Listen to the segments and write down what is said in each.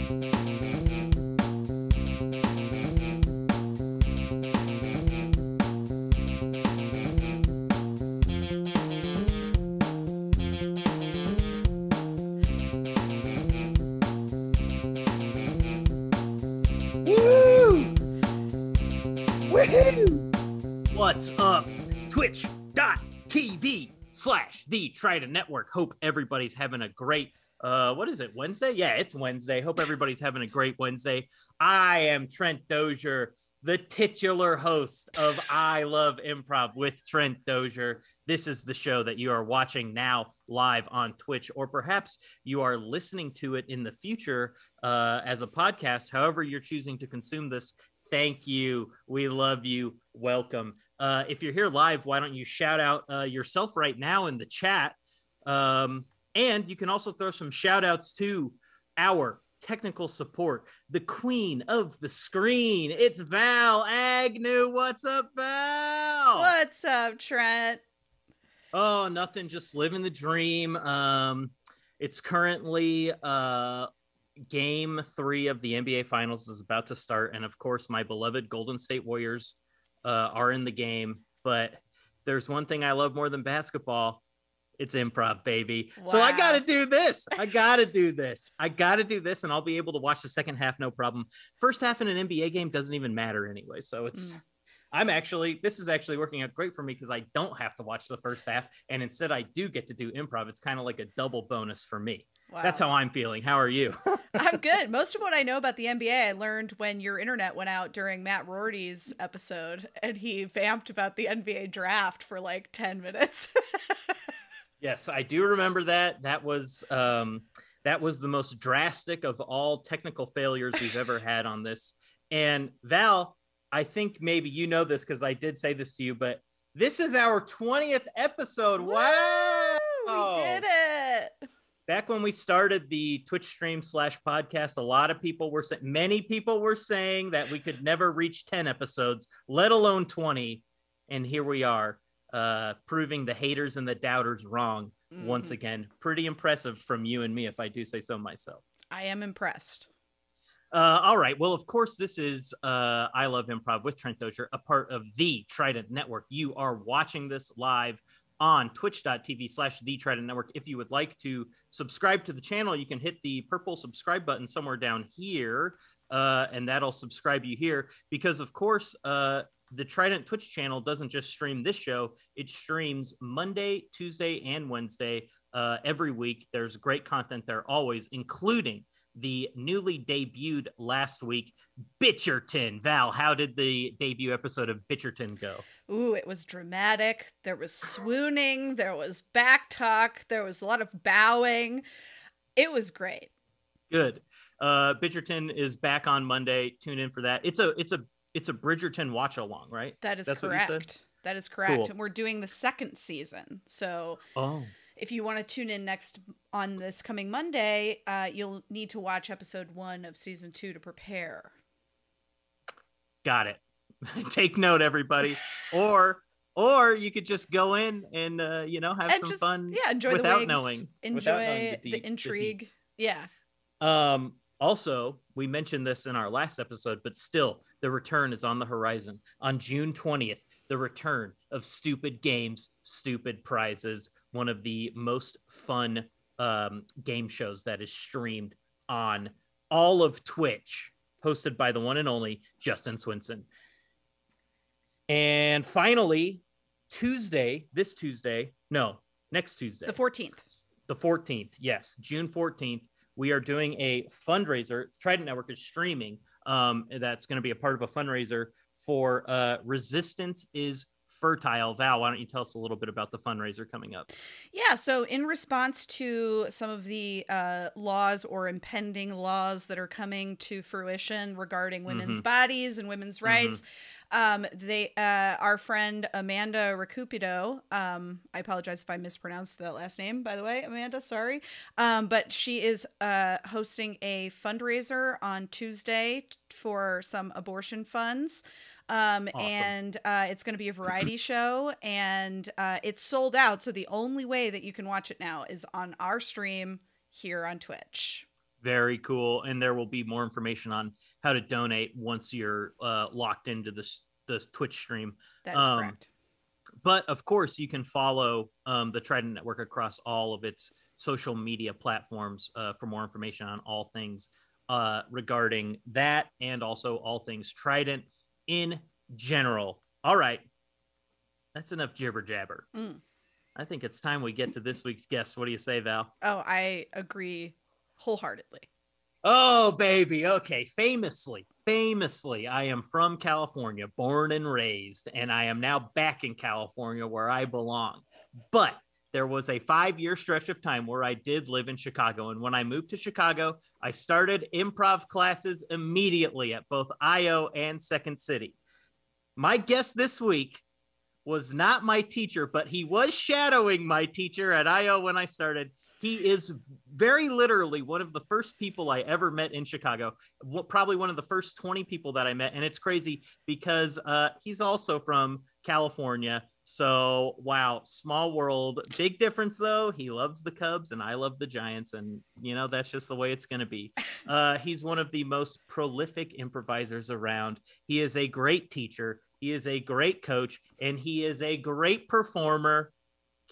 What's up? Twitch.tv/The Trident Network. Hope everybody's having a great, what is it, Wednesday? Yeah, it's Wednesday. Hope everybody's having a great Wednesday. I am Trent Dozier, the titular host of I Love Improv with Trent Dozier. This is the show that you are watching now live on Twitch, or perhaps you are listening to it in the future as a podcast. However you're choosing to consume this, thank you. We love you. Welcome. If you're here live, why don't you shout out yourself right now in the chat? And you can also throw some shout outs to our technical support, the queen of the screen. It's Val Agnew. What's up, Val? What's up, Trent? Oh, nothing. Just living the dream. It's currently Game 3 of the NBA Finals is about to start, and of course, my beloved Golden State Warriors are in the game. But if there's one thing I love more than basketball, it's improv, baby. Wow. So I got to do this. I got to do this, and I'll be able to watch the second half, no problem. First half in an NBA game doesn't even matter anyway. So it's, this is actually working out great for me because I don't have to watch the first half, and instead I do get to do improv. It's kind of like a double bonus for me. Wow. That's how I'm feeling. How are you? I'm good. Most of what I know about the NBA, I learned when your internet went out during Matt Rorty's episode, and he vamped about the NBA draft for like 10 minutes. Yes, I do remember that. That was the most drastic of all technical failures we've ever had on this. And Val, I think maybe you know this because I did say this to you, but this is our 20th episode. Woo! Wow. We did it. Back when we started the Twitch stream / podcast, many people were saying that we could never reach 10 episodes, let alone 20. And here we are, proving the haters and the doubters wrong once again. Pretty impressive from you and me, if I do say so myself. I am impressed. All right. Well, of course, this is I Love Improv with Trent Dozier, a part of the Trident Network. You are watching this live on twitch.tv/The Trident Network. If you would like to subscribe to the channel, you can hit the purple subscribe button somewhere down here, and that'll subscribe you here. Because, of course, the Trident Twitch channel doesn't just stream this show. It streams Monday, Tuesday, and Wednesday every week. There's great content there always, including the newly debuted last week, Bitcherton. Val, how did the debut episode of Bitcherton go? Ooh, it was dramatic. There was swooning. There was back talk. There was a lot of bowing. It was great. Good. Bitcherton is back on Monday. Tune in for that. It's a Bridgerton watch along, right? That's correct. That is correct. Cool. And we're doing the second season. So if you want to tune in next on this coming Monday, you'll need to watch episode 1 of season 2 to prepare. Got it. Take note, everybody. or you could just go in and have some fun. Yeah, enjoy without the wigs, knowing. Enjoy the intrigue. Yeah. Also, we mentioned this in our last episode, but still, the return is on the horizon. On June 20th, the return of Stupid Games, Stupid Prizes, one of the most fun game shows that is streamed on all of Twitch, hosted by the one and only Justin Swinson. And finally, next Tuesday. The 14th. The 14th, yes, June 14th. We are doing a fundraiser. Trident Network is streaming. That's going to be a part of a fundraiser for Resistance is Fertile. Val, why don't you tell us a little bit about the fundraiser coming up? Yeah, so in response to some of the laws or impending laws that are coming to fruition regarding women's bodies and women's rights, our friend Amanda Recupido, I apologize if I mispronounced that last name, by the way, Amanda, sorry. But she is hosting a fundraiser on Tuesday for some abortion funds. Awesome. And it's going to be a variety show, and it's sold out. So the only way that you can watch it now is on our stream here on Twitch. Very cool. And there will be more information on how to donate once you're locked into the Twitch stream. That is correct. But of course, you can follow the Trident Network across all of its social media platforms for more information on all things regarding that, and also all things Trident in general. All right. That's enough jibber jabber. I think it's time we get to this week's guest. What do you say, Val? Oh, I agree wholeheartedly. Oh, baby. Okay. Famously, I am from California, born and raised, and I am now back in California where I belong. But there was a 5-year stretch of time where I did live in Chicago. And when I moved to Chicago, I started improv classes immediately at both IO and Second City. My guest this week was not my teacher, but he was shadowing my teacher at IO when I started. He is very literally one of the first people I ever met in Chicago, probably one of the first 20 people that I met. And it's crazy because he's also from California. So, wow, small world. Big difference, though. He loves the Cubs and I love the Giants. And, you know, that's just the way it's going to be. He's one of the most prolific improvisers around. He is a great teacher. He is a great coach. And he is a great performer.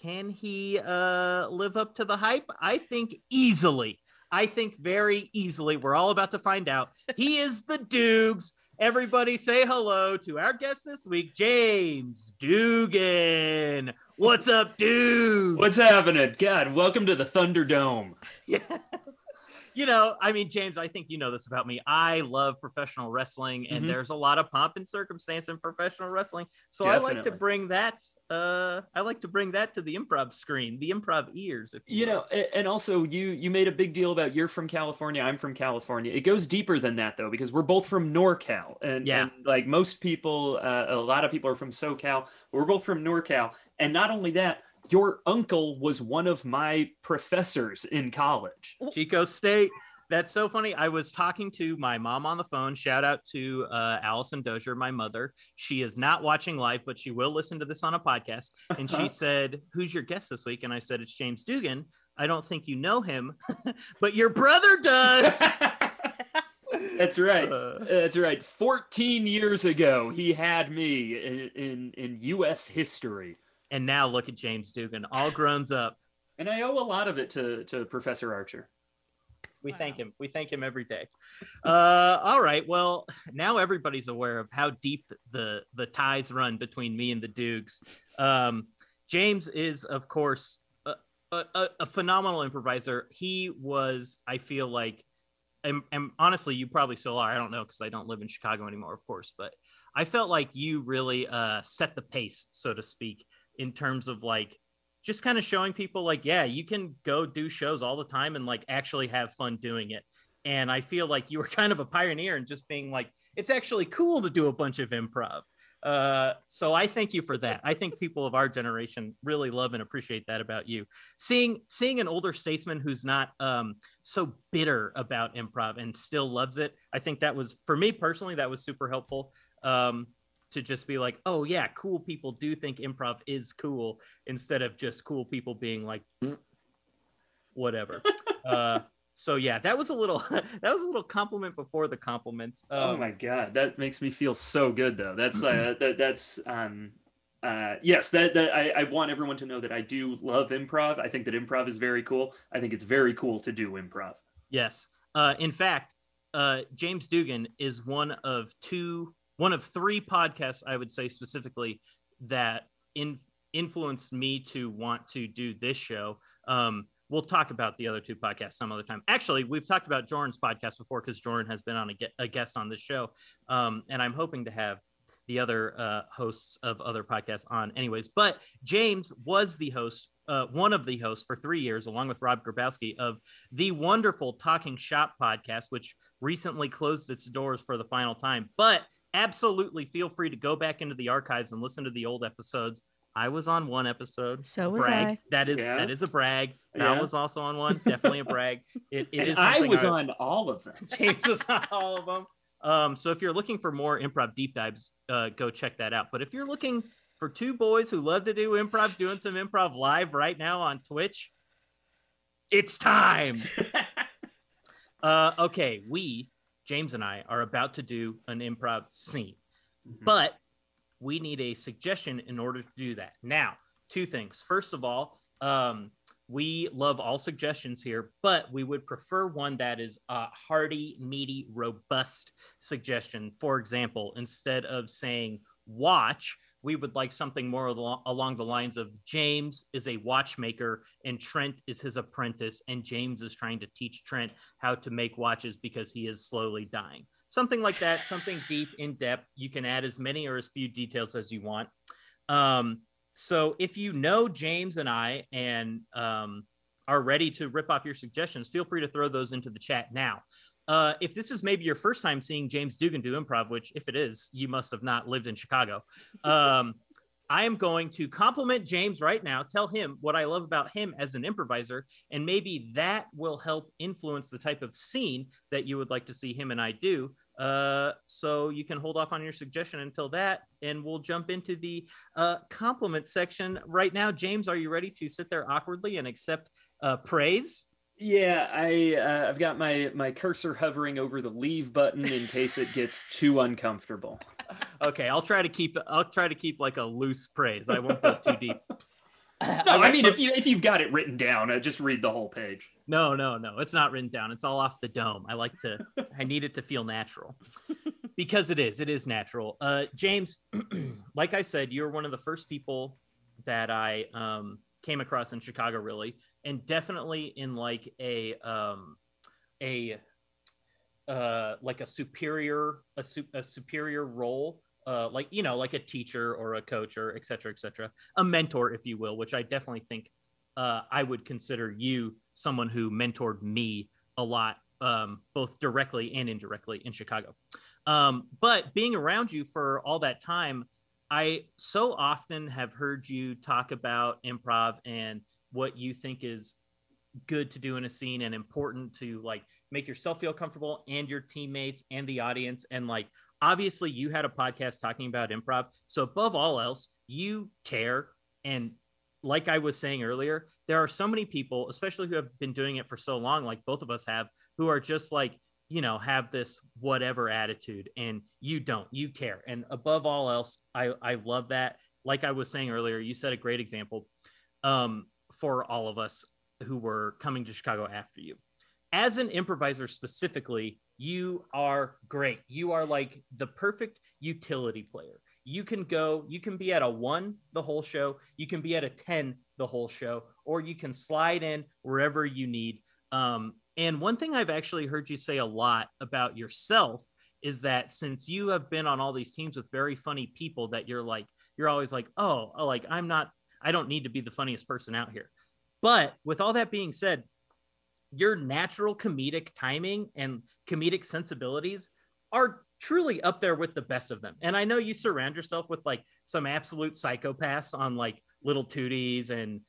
Can he live up to the hype? I think easily. I think very easily. We're all about to find out. He is the Dukes. Everybody say hello to our guest this week, James Dugan. What's up, dude? What's happening? God, welcome to the Thunderdome. Yeah. You know, I mean, James, I think you know this about me. I love professional wrestling, and there's a lot of pomp and circumstance in professional wrestling. So Definitely. I like to bring that. I like to bring that to the improv screen, the improv ears. If you know, and also you made a big deal about you're from California, I'm from California. It goes deeper than that though, because we're both from NorCal, and like most people, a lot of people are from SoCal. We're both from NorCal, and not only that. Your uncle was one of my professors in college. Chico State. That's so funny. I was talking to my mom on the phone. Shout out to Allison Dozier, my mother. She is not watching live, but she will listen to this on a podcast. And she said, "Who's your guest this week?" And I said, "It's James Dugan. I don't think you know him, but your brother does." That's right. That's right. 14 years ago, he had me in U.S. history. And now look at James Dugan, all grown up. And I owe a lot of it to Professor Archer. We thank him. We thank him every day. All right. Well, now everybody's aware of how deep the ties run between me and the Dukes. James is, of course, a phenomenal improviser. He was, I feel like, and honestly, you probably still are. I don't know because I don't live in Chicago anymore, of course. But I felt like you really set the pace, so to speak, in terms of like just kind of showing people like, yeah, you can go do shows all the time and like actually have fun doing it. And I feel like you were kind of a pioneer in just being like, it's actually cool to do a bunch of improv. So I thank you for that. I think people of our generation really love and appreciate that about you. Seeing an older statesman who's not so bitter about improv and still loves it. I think that was, for me personally, that was super helpful. To just be like, oh yeah, cool people do think improv is cool, instead of just cool people being like, whatever. So yeah, that was a little compliment before the compliments. Oh my God, that makes me feel so good though. That's yes, I want everyone to know that I do love improv. I think that improv is very cool. I think it's very cool to do improv. Yes. In fact, James Dugan is one of three podcasts, I would say specifically, that influenced me to want to do this show. We'll talk about the other two podcasts some other time. Actually, we've talked about Jordan's podcast before because Jordan has been on a guest on this show. And I'm hoping to have the other hosts of other podcasts on anyways. But James was the host, one of the hosts for 3 years, along with Rob Grabowski, of the wonderful Talking Shop podcast, which recently closed its doors for the final time. But absolutely feel free to go back into the archives and listen to the old episodes. I was on one episode. So was brag. I. That is a brag. Val was also on one. Definitely a brag. It is. I was on all of them. James was on all of them. So if you're looking for more improv deep dives, go check that out. But if you're looking for two boys who love to do improv, doing some improv live right now on Twitch, it's time. Okay, James and I, are about to do an improv scene, but we need a suggestion in order to do that. Now, two things. First of all, we love all suggestions here, but we would prefer one that is a hearty, meaty, robust suggestion. For example, instead of saying watch, we would like something more along the lines of James is a watchmaker and Trent is his apprentice, and James is trying to teach Trent how to make watches because he is slowly dying. Something like that, something deep, in depth. You can add as many or as few details as you want. So if you know James and I and are ready to rip off your suggestions, feel free to throw those into the chat now. If this is maybe your first time seeing James Dugan do improv, which if it is, you must have not lived in Chicago. I am going to compliment James right now, tell him what I love about him as an improviser, and maybe that will help influence the type of scene that you would like to see him and I do. So you can hold off on your suggestion until that, and we'll jump into the compliment section right now. James, are you ready to sit there awkwardly and accept praise? Yeah, I've got my cursor hovering over the leave button in case it gets too uncomfortable. Okay, I'll try to keep like a loose praise. I won't go too deep. No, I mean, if you've got it written down, just read the whole page. No, it's not written down. It's all off the dome. I need it to feel natural because it is natural. James, like I said, you're one of the first people that I came across in Chicago, really, and definitely in like a superior role, like, you know, like a teacher or a coach or et cetera, a mentor, if you will, which I definitely think I would consider you someone who mentored me a lot, both directly and indirectly in Chicago. But being around you for all that time, I so often have heard you talk about improv and what you think is good to do in a scene and important to like make yourself feel comfortable and your teammates and the audience. And like, obviously you had a podcast talking about improv. So above all else, you care. And like I was saying earlier, there are so many people, especially who have been doing it for so long, like both of us have, who are just like, you know, have this whatever attitude, and you don't, you care. And above all else, I love that. Like I was saying earlier, you set a great example for all of us who were coming to Chicago after you. As an improviser specifically, you are great. You are like the perfect utility player. You can be at a 1 the whole show. You can be at a 10 the whole show, or you can slide in wherever you need. And one thing I've actually heard you say a lot about yourself is that since you have been on all these teams with very funny people, that you're always like, oh, like I don't need to be the funniest person out here. But with all that being said, your natural comedic timing and comedic sensibilities are truly up there with the best of them. And I know you surround yourself with like some absolute psychopaths on like Lil Tooties and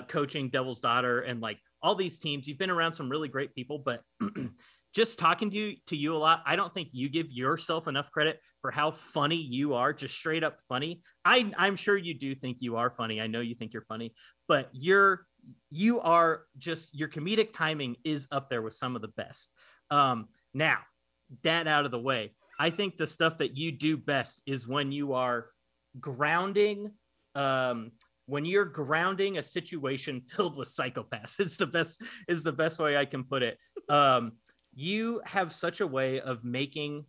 coaching Devil's Daughter and like all these teams. You've been around some really great people, but just talking to you a lot, I don't think you give yourself enough credit for how funny you are, just straight up funny. I'm sure you do think you are funny. I know you think you're funny, but you are just, your comedic timing is up there with some of the best. Now, that out of the way, I think the stuff that you do best is when you are grounding, when you're grounding a situation filled with psychopaths. Is the best way I can put it. You have such a way of making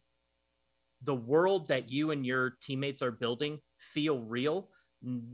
the world that you and your teammates are building feel real,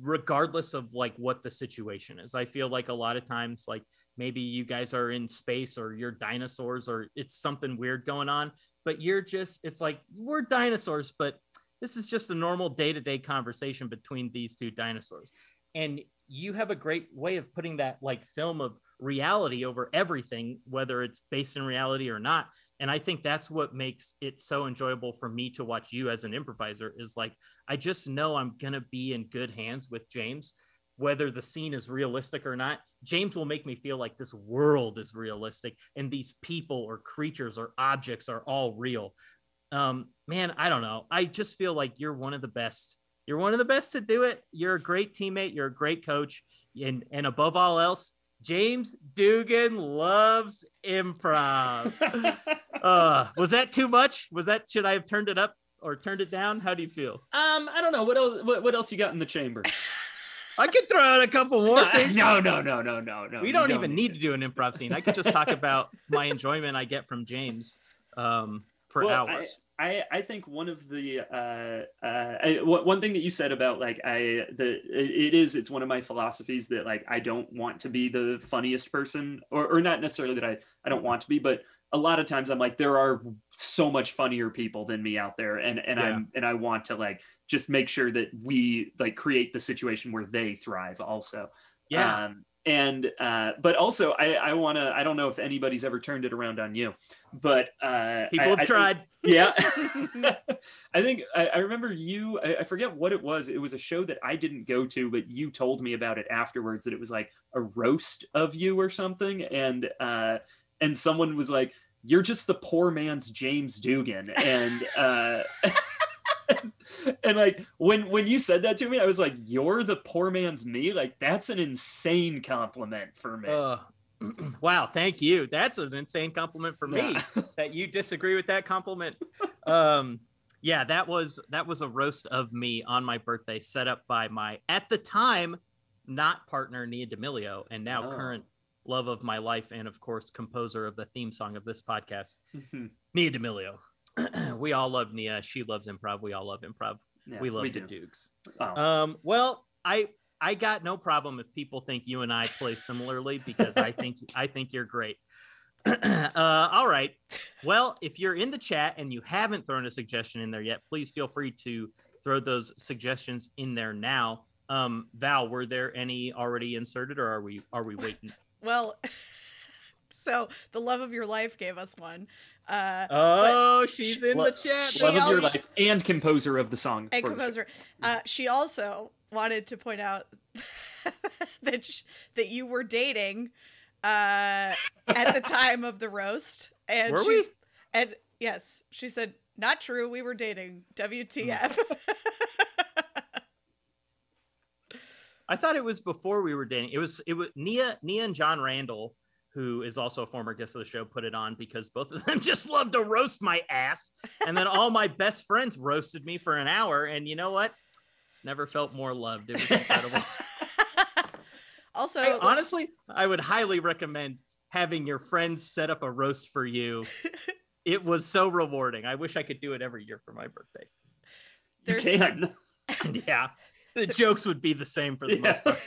regardless of like what the situation is. I feel like a lot of times, like maybe you guys are in space or you're dinosaurs or it's something weird going on, but it's like, we're dinosaurs, but this is just a normal day-to-day conversation between these two dinosaurs. And you have a great way of putting that like film of reality over everything, whether it's based in reality or not. And I think that's what makes it so enjoyable for me to watch you as an improviser, is like, I just know I'm going to be in good hands with James, whether the scene is realistic or not. James will make me feel like this world is realistic and these people or creatures or objects are all real. Man, I don't know. I just feel like you're one of the best. You're one of the best to do it. You're a great teammate. You're a great coach. And above all else, James Dugan Loves Improv. Was that too much? Should I have turned it up or turned it down? How do you feel? I don't know. What else you got in the chamber? I could throw out a couple more things. No. We don't even need to do an improv scene. I could just talk about my enjoyment I get from James for hours. I think one of the one thing that you said about like it's one of my philosophies that like I don't want to be the funniest person, or not necessarily that I don't want to be, but a lot of times I'm like, there are so much funnier people than me out there, and I want to like just make sure that we like create the situation where they thrive also. But also I don't know if anybody's ever turned it around on you, but people have tried. Yeah. I think I remember you, I forget what it was. It was a show that I didn't go to, but you told me about it afterwards, that it was like a roast of you or something. And someone was like, you're just the poor man's James Dugan. And, and like when you said that to me, I was like, you're the poor man's me? Like, that's an insane compliment for me. Wow, thank you. That's an insane compliment for me that you disagree with that compliment. Yeah, that was a roast of me on my birthday, set up by my, at the time, not partner Nia D'Amelio, and now current love of my life, and of course composer of the theme song of this podcast, Nia D'Amelio. We all love Nia. She loves improv. We all love improv. Yeah, we love the Dukes. Well, I got no problem if people think you and I play similarly, because I think you're great. All right. Well, if you're in the chat and you haven't thrown a suggestion in there yet, please feel free to throw those suggestions in there now. Val, were there any already inserted, or are we waiting? Well, so the love of your life gave us one. She's in the chat. Love of your life and composer of the song. And composer. She also wanted to point out that you were dating at the time of the roast. And were we? And yes, she said, not true. We were dating. WTF. I thought it was before we were dating. It was Nia and John Randall, who is also a former guest of the show, put it on because both of them just love to roast my ass. And then all my best friends roasted me for an hour. And you know what? Never felt more loved. It was incredible. Also, honestly, I would highly recommend having your friends set up a roast for you. It was so rewarding. I wish I could do it every year for my birthday. You can. Yeah. The jokes would be the same for the most part.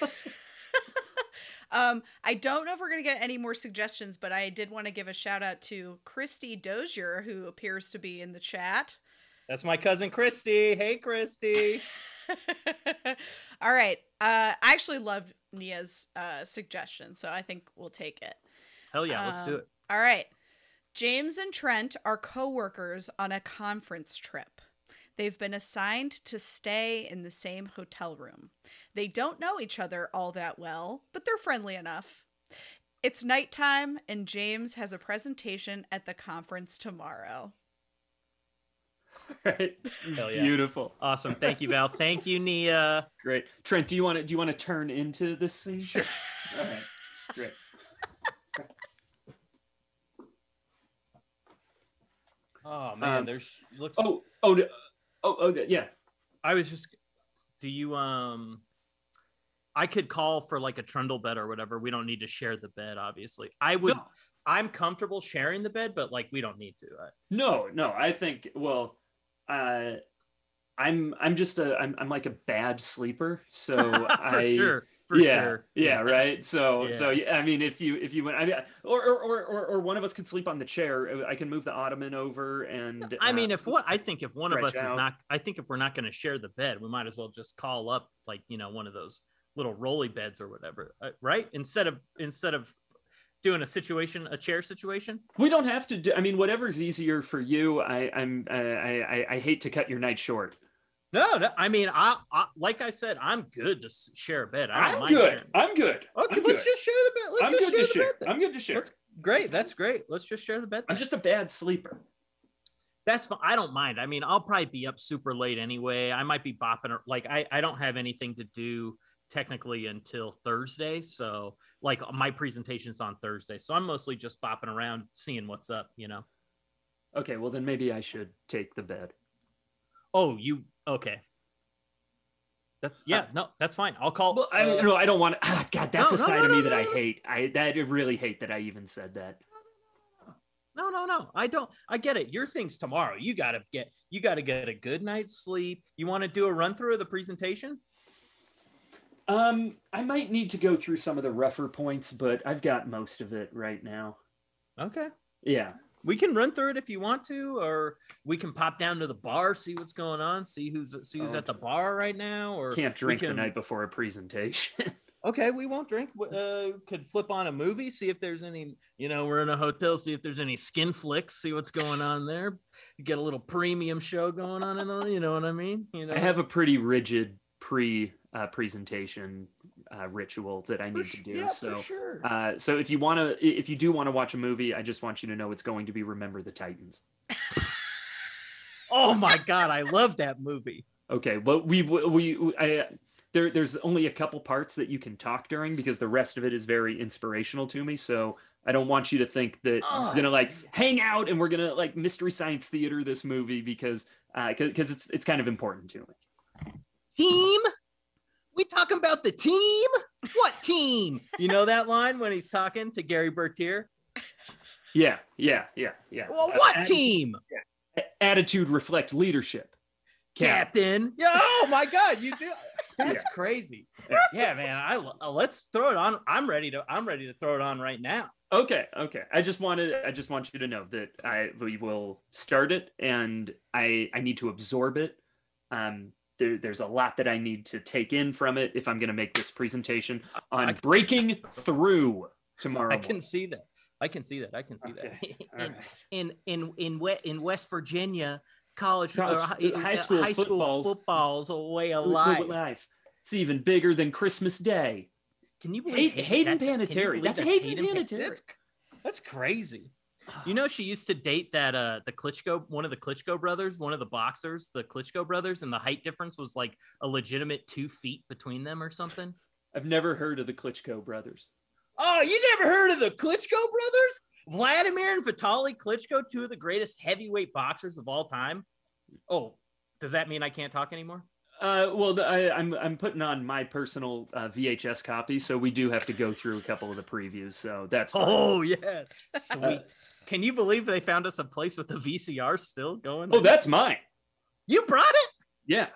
I don't know if we're going to get any more suggestions, but I did want to give a shout out to Christy Dozier, who appears to be in the chat. That's my cousin Christy. Hey, Christy. All right. I actually love Nia's suggestion, so I think we'll take it. Hell yeah, let's do it. All right. James and Trent are co-workers on a conference trip. They've been assigned to stay in the same hotel room. They don't know each other all that well, but they're friendly enough. It's nighttime, and James has a presentation at the conference tomorrow. All right. Hell yeah. Beautiful. Awesome. Thank you, Val. Thank you, Nia. Great. Trent, do you want to turn into this scene? Sure. All right. Great. Oh man, looks. Yeah. I was just. Do you I could call for like a trundle bed or whatever. We don't need to share the bed, obviously. No. I'm comfortable sharing the bed, but like we don't need to. No. I think. Well, I'm like a bad sleeper, so for sure. Yeah, right. So yeah, I mean, if you went, I mean, or one of us could sleep on the chair. I can move the ottoman over, and I mean, if one of us is not, I think if we're not going to share the bed, we might as well just call up like one of those little rolly beds or whatever, right? Instead of doing a chair situation. We don't have to do. I mean, whatever's easier for you. I hate to cut your night short. No. I mean, I like I said, I'm good to share a bed. I'm good. Okay, let's just share the bed. I'm good to share. Great. That's great. Let's just share the bed. I'm just a bad sleeper. That's fine. I don't mind. I mean, I'll probably be up super late anyway. I might be bopping. Like I don't have anything to do technically until Thursday. So like my presentation's on Thursday. So I'm mostly just bopping around seeing what's up, you know? Okay, well then maybe I should take the bed. Oh, okay. That's fine. I'll call. Well, I mean, no, I don't want to. God, that's a side of me that I hate. I really hate that I even said that. No. I don't. I get it. Your thing's tomorrow. You gotta get a good night's sleep. You want to do a run through of the presentation? I might need to go through some of the rougher points, but I've got most of it right now. Okay. Yeah. We can run through it if you want to, or we can pop down to the bar, see what's going on, see who's at the bar right now, or can't drink the night before a presentation. Okay, we won't drink. Could flip on a movie, see if there's any, we're in a hotel, see if there's any skin flicks, see what's going on there. Get a little premium show going on, and you know what I mean? I have a pretty rigid presentation ritual that I need to do. So, for sure. So if you do want to watch a movie, I just want you to know it's going to be Remember the Titans. Oh my God, I love that movie. Okay, but there's only a couple parts that you can talk during because the rest of it is very inspirational to me. So I don't want you to think that we're gonna hang out and we're gonna Mystery Science Theater this movie because it's kind of important to me. Team? We talking about the team? What team? You know that line when he's talking to Gary Bertier? Yeah. Well, what team? Attitude reflect leadership. Captain. Yeah, oh my God, you do. That's crazy. Yeah, man. Let's throw it on. I'm ready to throw it on right now. Okay. I just want you to know that we will start it, and I need to absorb it. There's a lot that I need to take in from it if I'm going to make this presentation on breaking through tomorrow. I can see that. Right. In West Virginia, high school football's a way of life. It's even bigger than Christmas Day. Can you believe Hayden Panettiere? That's Hayden Panettiere. That's crazy. She used to date that the Klitschko, one of the Klitschko brothers, one of the boxers, the Klitschko brothers, and the height difference was like a legitimate 2 feet between them or something. I've never heard of the Klitschko brothers. Oh, you never heard of the Klitschko brothers? Vladimir and Vitaly Klitschko, 2 of the greatest heavyweight boxers of all time. Oh, does that mean I can't talk anymore? Well, I'm putting on my personal VHS copy, so we do have to go through a couple of the previews. So that's fine. Oh yeah, sweet. Can you believe they found us a place with the VCR still going? Oh, that's mine. You brought it? Yeah.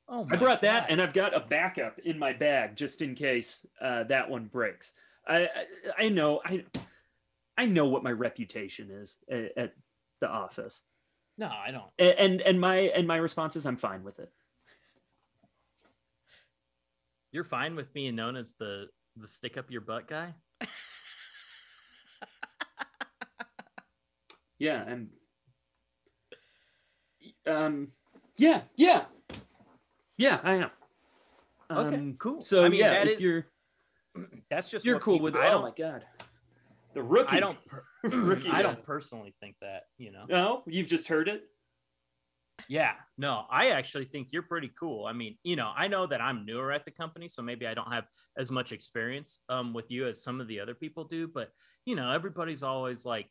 Oh, I brought that, and I've got a backup in my bag just in case that one breaks. I know what my reputation is at the office. No, I don't. And my response is I'm fine with it. You're fine with being known as the stick up your butt guy? Yeah, and yeah, I am. Okay, cool. So I mean, that's just you're cool with it. Oh my God, the rookie. I don't personally think that. No, you've just heard it. Yeah, no, I actually think you're pretty cool. I mean, I know that I'm newer at the company, so maybe I don't have as much experience with you as some of the other people do. But everybody's always like,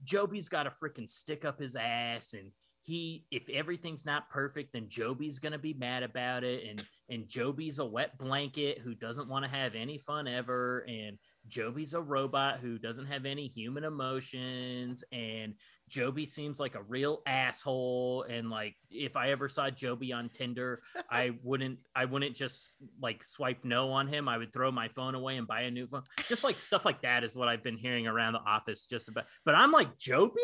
Joby's got to freaking stick up his ass, and if everything's not perfect, then Joby's gonna be mad about it, and Joby's a wet blanket who doesn't want to have any fun ever, and Joby's a robot who doesn't have any human emotions, and Joby seems like a real asshole, and like if I ever saw Joby on Tinder, I wouldn't just like swipe no on him. I would throw my phone away and buy a new phone. Just like stuff like that is what I've been hearing around the office just about. But I'm like, Joby,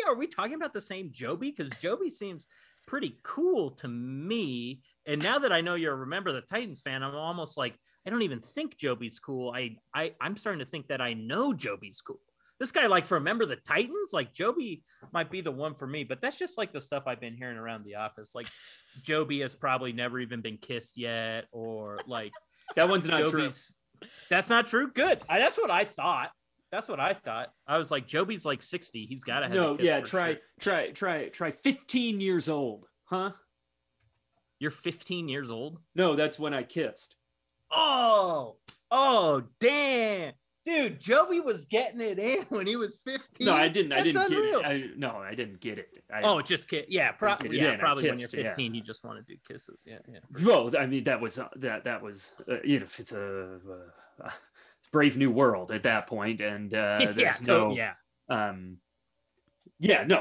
are we talking about the same Joby? Because Joby seems pretty cool to me, and now that I know you're a Remember the Titans fan, I'm almost like I don't even think Joby's cool. I'm starting to think that I know Joby's cool. This guy, like, for Remember the Titans, like Joby might be the one for me, but that's just like the stuff I've been hearing around the office. Like Joby has probably never even been kissed yet, or like that one's not true. That's not true. Good. That's what I thought. I was like, Joby's like 60. He's got to have a kiss. Try 15 years old, huh? You're 15 years old? No, that's when I kissed. Oh, damn. Dude, Joby was getting it in when he was 15. No, I didn't. That's I didn't unreal. get it. No, I didn't get it. Just kid. Yeah, probably when you're 15, you just want to do kisses. Yeah. Well, I mean, that was it's a brave new world at that point, and there's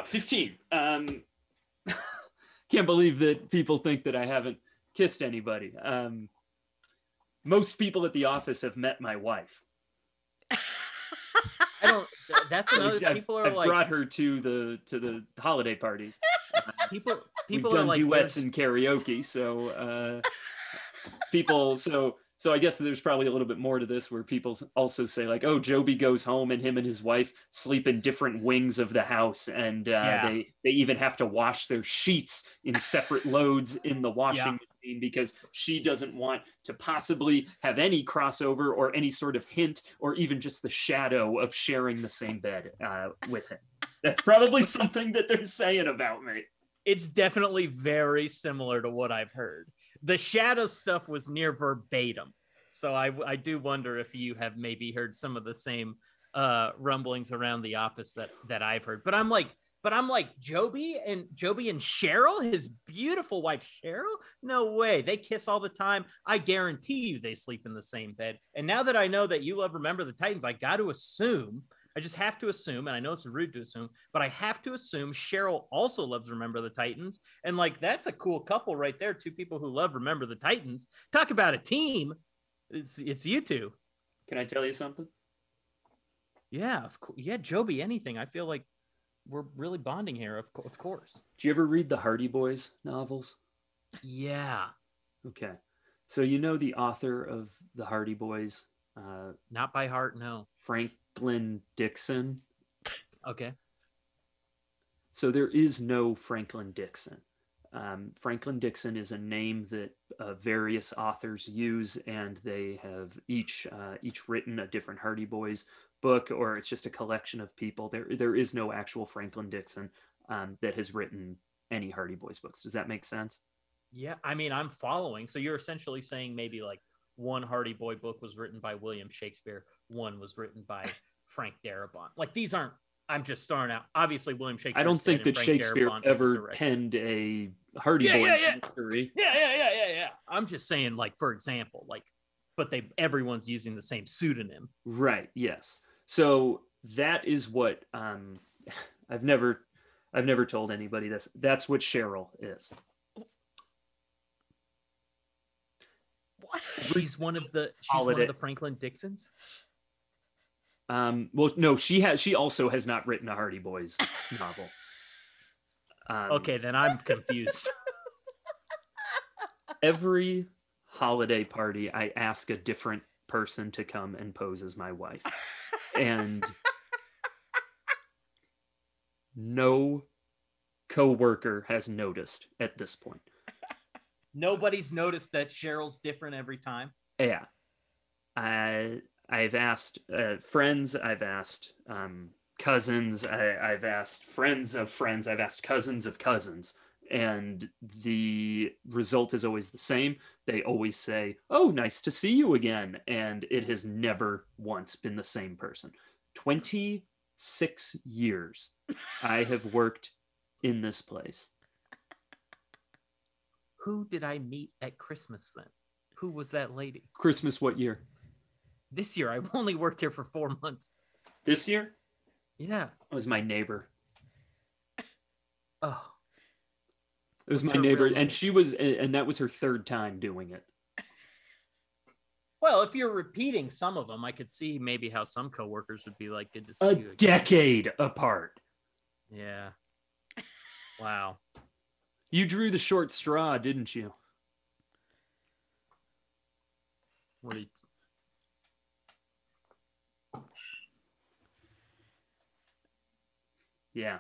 15. Can't believe that people think that I haven't kissed anybody. Most people at the office have met my wife. I don't. That's another. People are I've like brought her to the holiday parties. People We've are done like duets and karaoke, so people. So I guess there's probably a little bit more to this where people also say like, oh, Joby goes home and him and his wife sleep in different wings of the house, and they even have to wash their sheets in separate loads in the washing machine because she doesn't want to possibly have any crossover or any sort of hint or even just the shadow of sharing the same bed with him. That's probably something that they're saying about me. It's definitely very similar to what I've heard. The shadow stuff was near verbatim. So I do wonder if you have maybe heard some of the same rumblings around the office that I've heard. But I'm like Joby and Cheryl, his beautiful wife Cheryl? No way. They kiss all the time. I guarantee you they sleep in the same bed. And now that I know that you love Remember the Titans, I got to assume, I just have to assume, and I know it's rude to assume, but I have to assume Cheryl also loves Remember the Titans. And like, that's a cool couple right there. Two people who love Remember the Titans. Talk about a team. It's you two. Can I tell you something? Yeah, of course. Yeah, Joby, anything. I feel like we're really bonding here, of course. Did you ever read the Hardy Boys novels? Yeah. Okay. So you know the author of the Hardy Boys? Not by heart, no. Franklin Dixon. Okay. So there is no Franklin Dixon. Franklin Dixon is a name that various authors use, and they have each written a different Hardy Boys book, or it's just a collection of people. There is no actual Franklin Dixon that has written any Hardy Boys books. Does that make sense? Yeah, I mean, I'm following. So you're essentially saying maybe like one Hardy Boy book was written by William Shakespeare, one was written by Frank Darabont. Like, these aren't, I'm just starting out. Obviously, William Shakespeare. I don't think that Shakespeare ever penned a Hardy Boys history. Yeah. I'm just saying, like, for example, like, but everyone's using the same pseudonym. Right. Yes. So that is what I've never told anybody this. That's what Cheryl is. What? She's one of the Franklin Dixons. Well, no, she also has not written a Hardy Boys novel. Okay, then I'm confused. Every holiday party, I ask a different person to come and pose as my wife. And no coworker has noticed at this point. Nobody's noticed that Cheryl's different every time? Yeah. I've asked friends, I've asked cousins, I've asked friends of friends, I've asked cousins of cousins, and the result is always the same. They always say, "Oh, nice to see you again," and it has never once been the same person. 26 years I have worked in this place. Who did I meet at Christmas then? Who was that lady? Christmas what year? This year. I've only worked here for 4 months. This year? Yeah. It was my neighbor. Oh. It was my neighbor, and that was her third time doing it. Well, if you're repeating some of them, I could see maybe how some coworkers would be like, good to see you again. A decade apart. Yeah. Wow. You drew the short straw, didn't you? What did Yeah.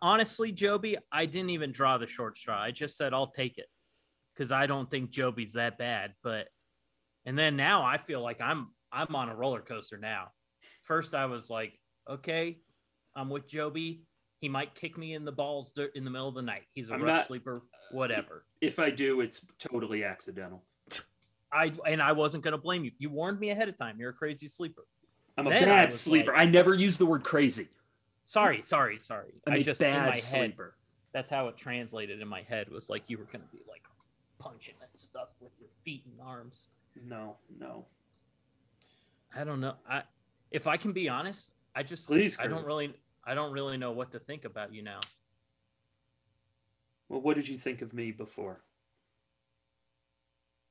Honestly, Joby, I didn't even draw the short straw. I just said, I'll take it. Because I don't think Joby's that bad. And then now I feel like I'm on a roller coaster now. First, I was like, okay, I'm with Joby. He might kick me in the balls in the middle of the night. He's a rough sleeper, whatever. If I do, it's totally accidental. I wasn't going to blame you. You warned me ahead of time. You're a crazy sleeper. I'm a bad sleeper. I never use the word crazy. Sorry. I'm a bad sleeper. That's how it translated in my head, was like you were going to be like punching and stuff with your feet and arms. No. I don't know. If I can be honest, Please, I don't really know what to think about you now. Well, what did you think of me before?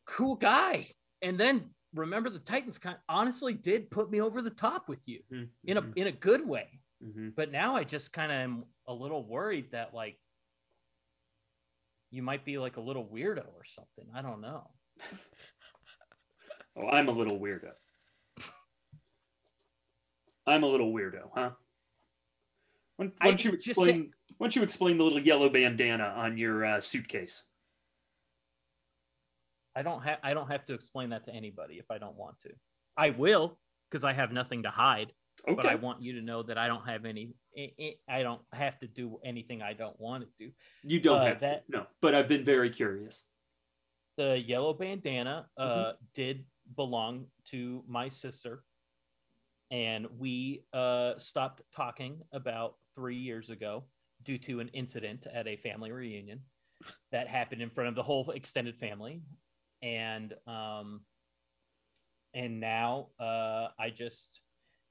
Cool guy. And then remember, the Titans honestly did put me over the top with you in a good way. Mm-hmm. But now I just kind of am a little worried that like you might be like a little weirdo or something. I don't know. Oh, I'm a little weirdo. I'm a little weirdo, huh? Why don't you explain the little yellow bandana on your suitcase? I don't have to explain that to anybody if I don't want to. I will, because I have nothing to hide. Okay. But I want you to know that I don't have to do anything I don't want to do. You don't have to. No, but I've been very curious. The yellow bandana did belong to my sister. And we stopped talking about 3 years ago due to an incident at a family reunion that happened in front of the whole extended family. And now I just,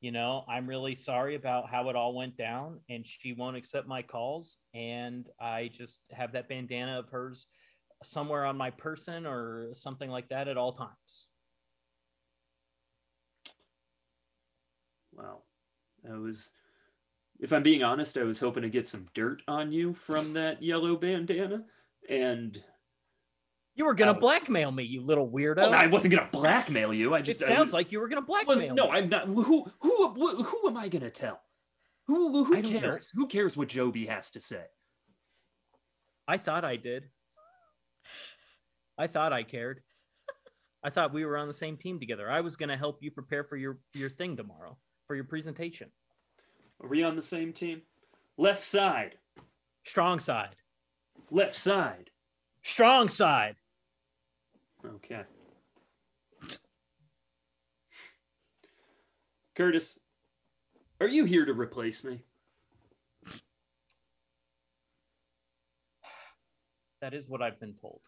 I'm really sorry about how it all went down, and she won't accept my calls. And I just have that bandana of hers somewhere on my person or something like that at all times. Wow. If I'm being honest, I was hoping to get some dirt on you from that yellow bandana, and you were going to blackmail me, you little weirdo. Well, I wasn't going to blackmail you. It sounds like you were going to blackmail me. No, I'm not. Who am I going to tell? Who cares? Who cares what Joby has to say? I thought I did. I thought I cared. I thought we were on the same team together. I was going to help you prepare for your thing tomorrow, for your presentation. Are we on the same team? Left side. Strong side. Left side. Strong side. Okay. Curtis, are you here to replace me? That is what I've been told.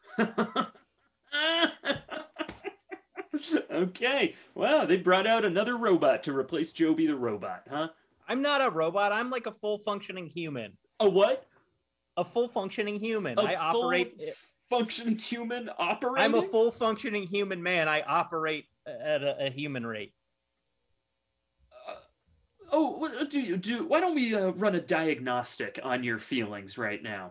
Okay. Wow, they brought out another robot to replace Joby the robot, huh? I'm not a robot. I'm like a full functioning human. A what? A full functioning human. I operate functioning human operating? I'm a full functioning human man. I operate at a human rate. What do you do? Why don't we run a diagnostic on your feelings right now?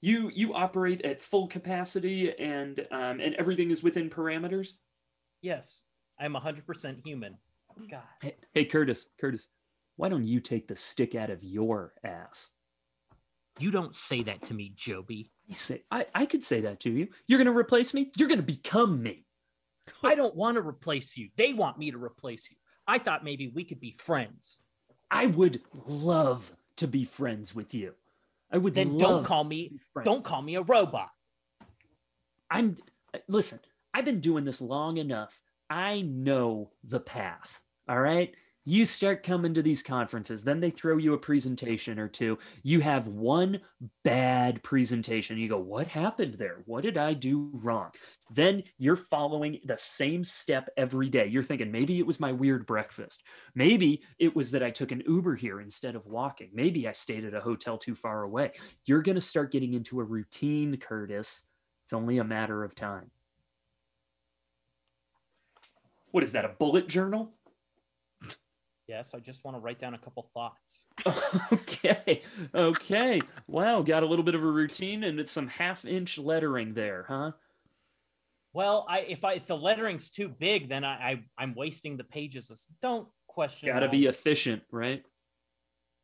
You operate at full capacity and everything is within parameters? Yes, I'm 100% human. God. Hey, Curtis, why don't you take the stick out of your ass? You don't say that to me, Joby. I could say that to you. You're going to replace me? You're going to become me. I don't want to replace you. They want me to replace you. I thought maybe we could be friends. I would love to be friends with you. Then don't call me a robot. Listen, I've been doing this long enough. I know the path. All right? You start coming to these conferences, then they throw you a presentation or two. You have one bad presentation. You go, what happened there? What did I do wrong? Then you're following the same step every day. You're thinking, maybe it was my weird breakfast. Maybe it was that I took an Uber here instead of walking. Maybe I stayed at a hotel too far away. You're going to start getting into a routine, Curtis. It's only a matter of time. What is that, a bullet journal? Yes, I just want to write down a couple thoughts. Okay. Wow, got a little bit of a routine, and it's some half-inch lettering there, huh? Well, if the lettering's too big, then I'm wasting the pages. Don't question. Got to be efficient, right?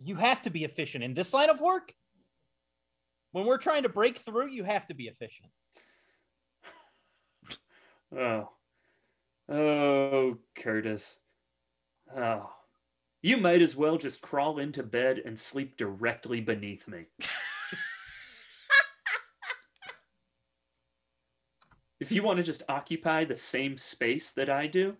You have to be efficient in this line of work. When we're trying to break through, you have to be efficient. Oh, Curtis. Oh. You might as well just crawl into bed and sleep directly beneath me. If you want to just occupy the same space that I do.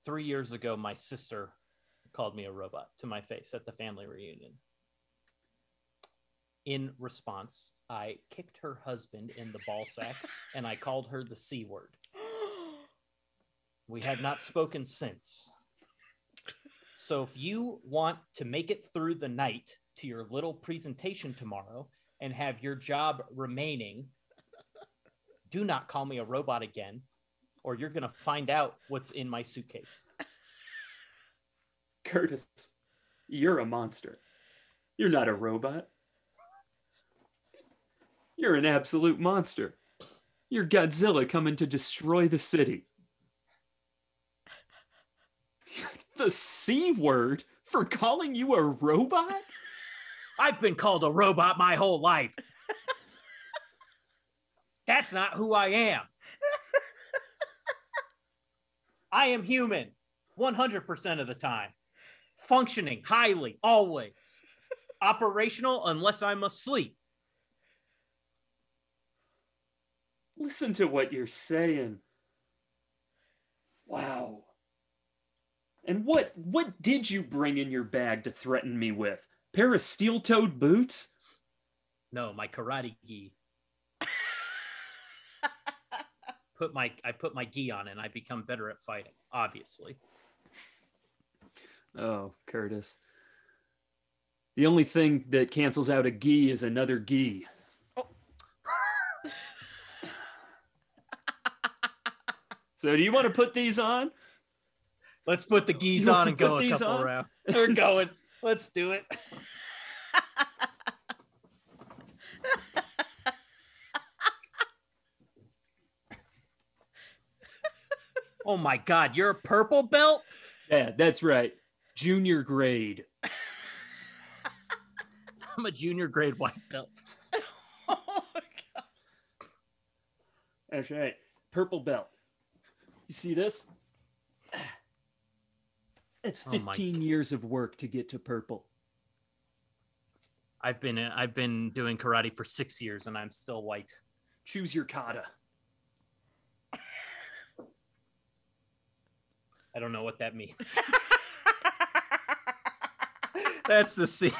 3 years ago, my sister called me a robot to my face at the family reunion. In response, I kicked her husband in the ball sack and I called her the C word. We had not spoken since. So if you want to make it through the night to your little presentation tomorrow and have your job remaining, do not call me a robot again, or you're going to find out what's in my suitcase. Curtis, you're a monster. You're not a robot. You're an absolute monster. You're Godzilla coming to destroy the city. The C word for calling you a robot? I've been called a robot my whole life. That's not who I am. I am human 100% of the time. Functioning highly, always. Operational unless I'm asleep. Listen to what you're saying. Wow. And what did you bring in your bag to threaten me with? Pair of steel-toed boots? No, my karate gi. I put my gi on and I become better at fighting, obviously. Oh, Curtis. The only thing that cancels out a gi is another gi. Oh. So do you want to put these on? Let's put the gis on and go a couple rounds. We're going. Let's do it. Oh my God, you're a purple belt? Yeah, that's right. Junior grade. I'm a junior grade white belt. Oh my God. That's right. Purple belt. You see this? It's 15 years of work to get to purple. I've been doing karate for 6 years and I'm still white. Choose your kata. I don't know what that means. That's the scene.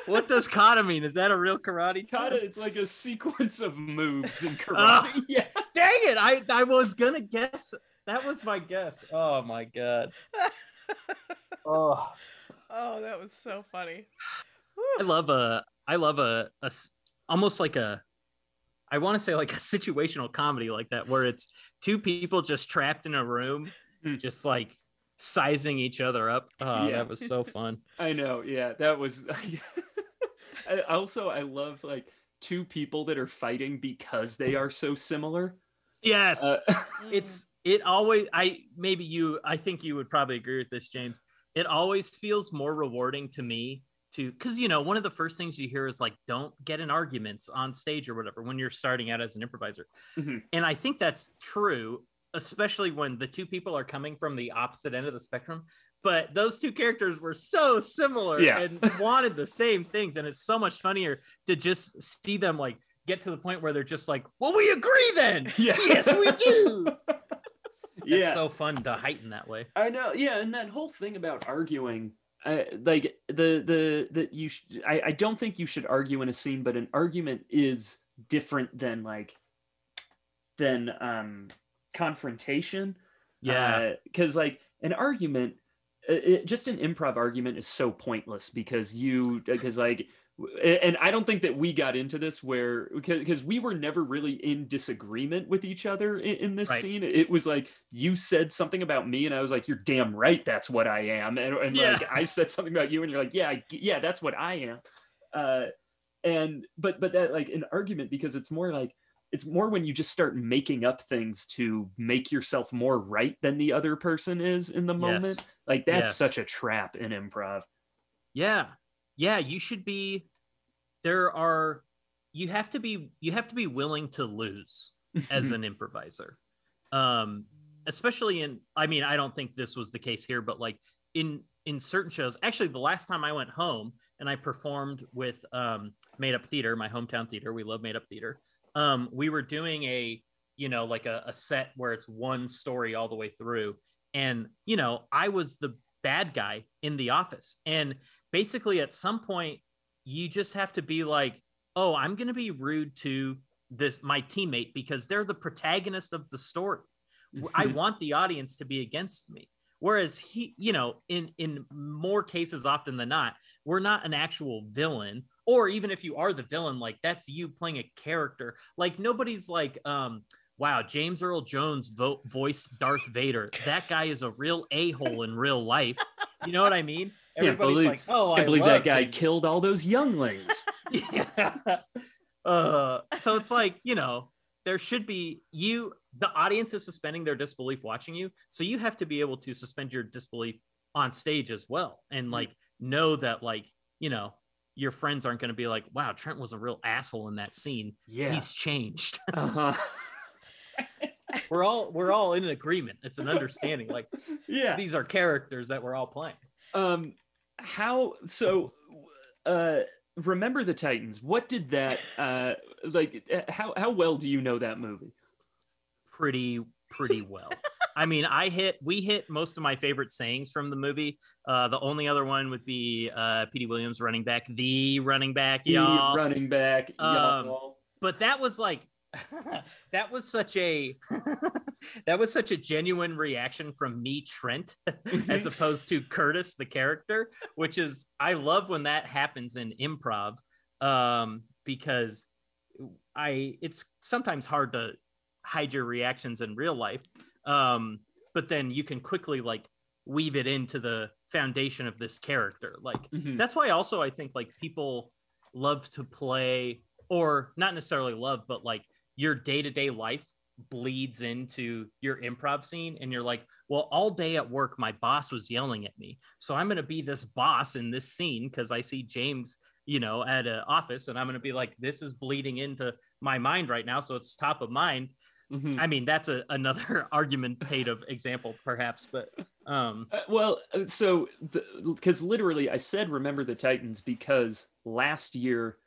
What does kata mean? Is that a real karate? Kata, it's like a sequence of moves in karate. Yeah. Dang it. I was going to guess. That was my guess. Oh, my God. Oh, that was so funny. I love almost like I want to say like a situational comedy like that, where it's two people just trapped in a room, just like sizing each other up. Oh, yeah. That was so fun. I know. Yeah, that was. I love like two people that are fighting because they are so similar. Yes. I think you would probably agree with this, James. It always feels more rewarding to me because, one of the first things you hear is like, don't get in arguments on stage or whatever when you're starting out as an improviser. Mm-hmm. And I think that's true, especially when the two people are coming from the opposite end of the spectrum. But those two characters were so similar and wanted the same things. And it's so much funnier to just see them like get to the point where they're just like, well, we agree then. Yeah. Yes, we do. It's so fun to heighten that way. I know. Yeah. And that whole thing about arguing, I don't think you should argue in a scene, but an argument is different than confrontation. Yeah. Because like an argument, just an improv argument is so pointless because and I don't think that we got into this because we were never really in disagreement with each other in this scene. It was like, you said something about me and I was like, you're damn right. That's what I am. And like, I said something about you and you're like, yeah, that's what I am. But that like an argument, because it's more when you just start making up things to make yourself more right than the other person is in the moment. Like that's such a trap in improv. Yeah. Yeah. You should be, there are you have to be willing to lose as an improviser. Especially I don't think this was the case here, but like in certain shows, actually the last time I went home and I performed with Made Up Theater, my hometown theater, we love Made Up Theater. We were doing a set where it's one story all the way through. And, I was the bad guy in the office. And basically at some point you just have to be like, oh, I'm going to be rude to my teammate because they're the protagonist of the story. I want the audience to be against me. Whereas in more cases often than not, we're not an actual villain. Or even if you are the villain, like that's you playing a character. Like nobody's like, wow, James Earl Jones voiced Darth Vader. That guy is a real a-hole in real life. You know what I mean? Everybody's like, oh, I believe that guy killed all those younglings. Yeah. So it's like, there should be the audience is suspending their disbelief watching you. So you have to be able to suspend your disbelief on stage as well. And like, know that like, your friends aren't going to be like, wow, Trent was a real asshole in that scene. Yeah. He's changed. Uh-huh. We're all in agreement. It's an understanding. Like, yeah, these are characters that we're all playing. Remember the Titans. What did that how well do you know that movie? Pretty well. I mean, we hit most of my favorite sayings from the movie. The only other one would be Petey Williams, running back, y'all. The running back, y'all. But that was like that was such a genuine reaction from me, Trent, as opposed to Curtis, the character, which is, I love when that happens in improv, because it's sometimes hard to hide your reactions in real life. But then you can quickly like weave it into the foundation of this character. Like, that's why also I think like people love to play, or not necessarily love, but like your day-to-day life bleeds into your improv scene. And you're like, well, all day at work, my boss was yelling at me. So I'm going to be this boss in this scene because I see James, at an office, and I'm going to be like, this is bleeding into my mind right now. So it's top of mind. I mean, that's another argumentative example, perhaps, but because literally I said remember the Titans because last year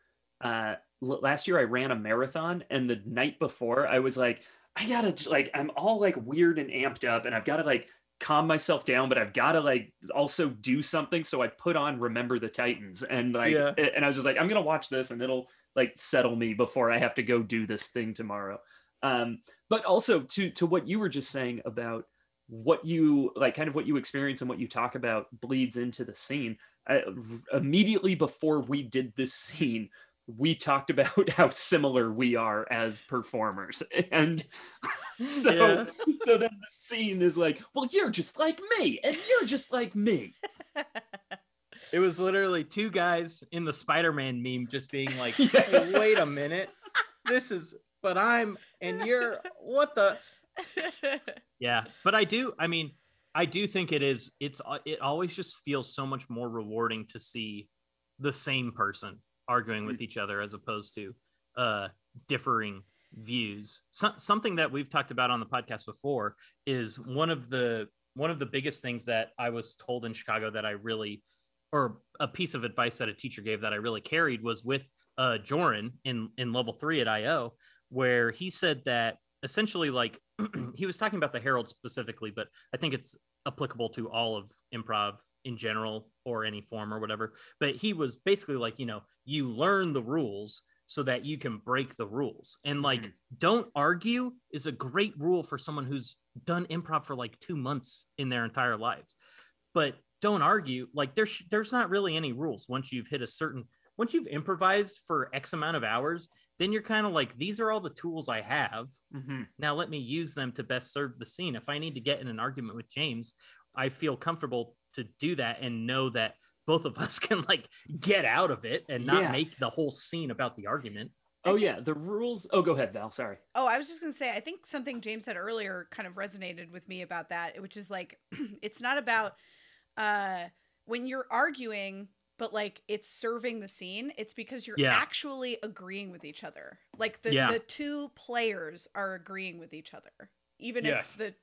I ran a marathon, and the night before I was like, I gotta like, I'm all like weird and amped up, and I've got to like calm myself down, but I've got to like also do something. So I put on Remember the Titans, and like, and I was just like, I'm gonna watch this, and it'll like settle me before I have to go do this thing tomorrow. But also to what you were just saying about what you like, kind of what you experience and what you talk about bleeds into the scene. Immediately before we did this scene, we talked about how similar we are as performers. And so then the scene is like, well, you're just like me, and you're just like me. It was literally two guys in the Spider-Man meme just being like, hey, wait a minute. But I'm, and you're, what the? Yeah. But I do think it always just feels so much more rewarding to see the same person arguing with each other as opposed to differing views. Something that we've talked about on the podcast before is one of the biggest things that I was told in Chicago that I really, or a piece of advice that a teacher gave that I really carried, was with Joran in level 3 at IO, where he said that essentially, like, he was talking about the Herald specifically, but I think it's applicable to all of improv in general, or any form or whatever. But he was basically like, you learn the rules so that you can break the rules. And like, don't argue is a great rule for someone who's done improv for like 2 months in their entire lives. But don't argue. Like, there's not really any rules. Once you've improvised for X amount of hours, then you're kind of like, these are all the tools I have. Now let me use them to best serve the scene. If I need to get in an argument with James, I feel comfortable to do that and know that both of us can like get out of it and not make the whole scene about the argument. Oh yeah, the rules. Oh, go ahead, Val. Sorry. Oh, I was just going to say, I think something James said earlier kind of resonated with me about that, which is like, it's not about when you're arguing, but like it's serving the scene. It's because you're Yeah. actually agreeing with each other. Like the Yeah. the two players are agreeing with each other, even Yeah. if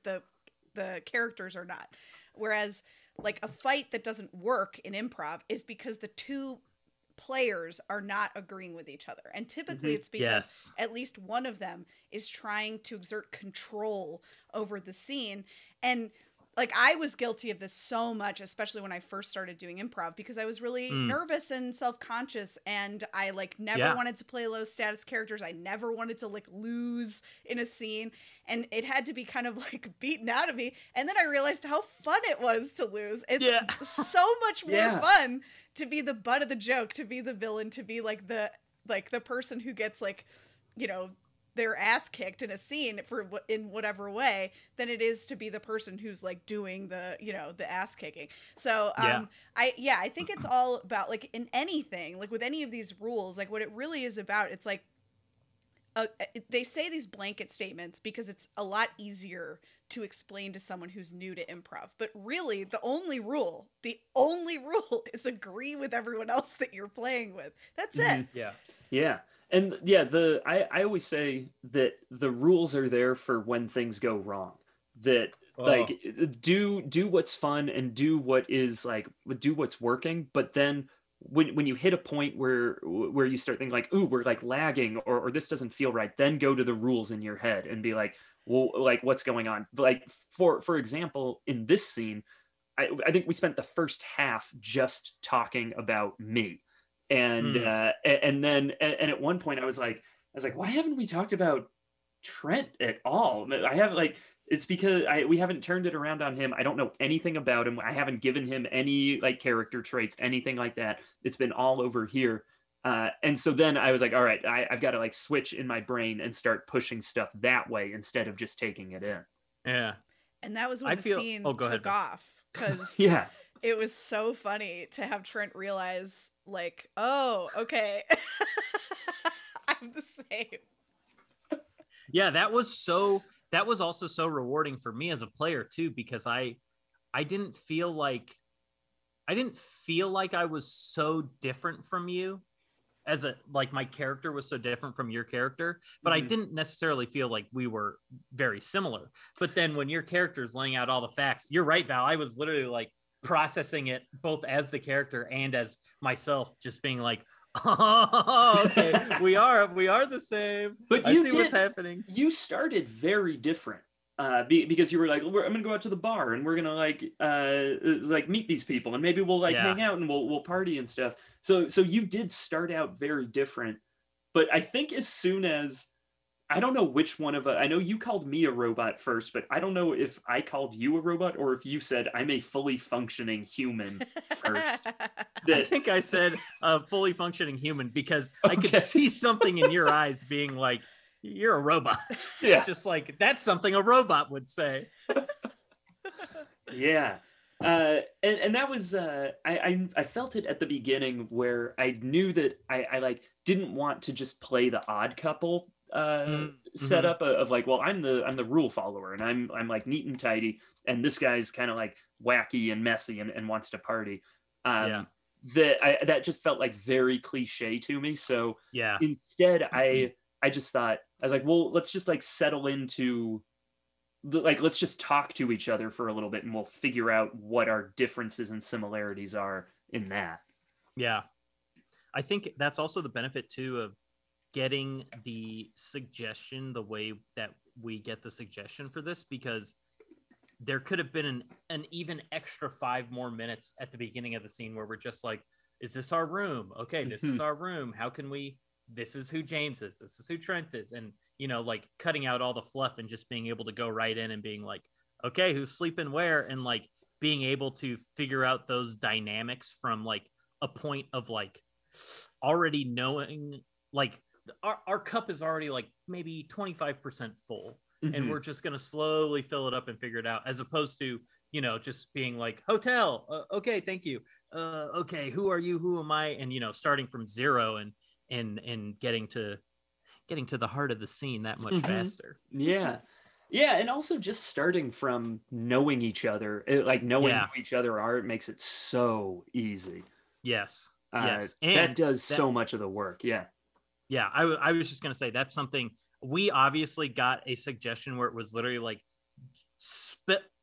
the characters are not. Whereas like a fight that doesn't work in improv is because the two players are not agreeing with each other. And typically it's because Yes. at least one of them is trying to exert control over the scene. And like I was guilty of this so much, especially when I first started doing improv, because I was really nervous and self-conscious, and I like never wanted to play low status characters. I never wanted to like lose in a scene, and it had to be kind of like beaten out of me. And then I realized how fun it was to lose. It's so much more fun to be the butt of the joke, to be the villain, to be like the person who gets like, you know, their ass kicked in a scene in whatever way, than it is to be the person who's like doing the, you know, the ass kicking. So I think it's all about like in anything, like with any of these rules, like what it really is about, it's like they say these blanket statements because it's a lot easier to explain to someone who's new to improv. But really, the only rule is agree with everyone else that you're playing with. That's it. Yeah. Yeah. And yeah, I always say that the rules are there for when things go wrong. That like do what's fun and do what's working, but then when you hit a point where you start thinking like, ooh, we're like lagging or this doesn't feel right, then go to the rules in your head and be like, well, like what's going on? Like for example, in this scene, I think we spent the first half just talking about me. And then at one point I was like, why haven't we talked about Trent at all? I haven't, like, it's because we haven't turned it around on him. I don't know anything about him. I haven't given him any like character traits, anything like that. It's been all over here. And so then I was like, all right, I've got to like switch in my brain and start pushing stuff that way instead of just taking it in. Yeah. And that was when the scene took off, because it was so funny to have Trent realize, like, oh, okay, I'm the same. Yeah, that was also so rewarding for me as a player too, because I didn't feel like I was so different from you, as like my character was so different from your character, but I didn't necessarily feel like we were very similar. But then when your character is laying out all the facts, you're right, Val, I was literally like processing it both as the character and as myself, just being like, oh, okay, we are the same. But I see what's happening. You started very different because you were like, I'm gonna go out to the bar and we're gonna like meet these people and maybe we'll like hang out and we'll party and stuff. So you did start out very different. But I think as soon as, I don't know which one of us, I know you called me a robot first, but I don't know if I called you a robot or if you said I'm a fully functioning human first. I think I said a fully functioning human because I could see something in your eyes being like, you're a robot. Yeah. Just like, that's something a robot would say. Yeah. And that was, I felt it at the beginning where I knew that I like didn't want to just play the odd couple setup of like, well, I'm the rule follower and I'm like neat and tidy, and this guy's kind of like wacky and messy and wants to party. That just felt like very cliche to me. So instead I just thought, I was like, well, let's just like settle into let's just talk to each other for a little bit and we'll figure out what our differences and similarities are in that. Yeah. I think that's also the benefit too of getting the suggestion the way that we get the suggestion for this, because there could have been an even extra 5 more minutes at the beginning of the scene where we're just like, is this our room? Okay, this is our room. How can we, this is who James is, this is who Trent is. And, you know, like cutting out all the fluff and just being able to go right in and being like, okay, who's sleeping where? And like being able to figure out those dynamics from like a point of like already knowing, like our cup is already like maybe 25% full. And we're just going to slowly fill it up and figure it out, as opposed to, you know, just being like, hotel. Okay. Thank you. Okay. Who are you? Who am I? And, you know, starting from zero and getting to the heart of the scene that much faster. Yeah. Yeah. And also just starting from knowing each other, like knowing who each other are, it makes it so easy. Yes. Yes. And that does so much of the work. Yeah. Yeah. I was just going to say that's something we obviously got a suggestion where it was literally like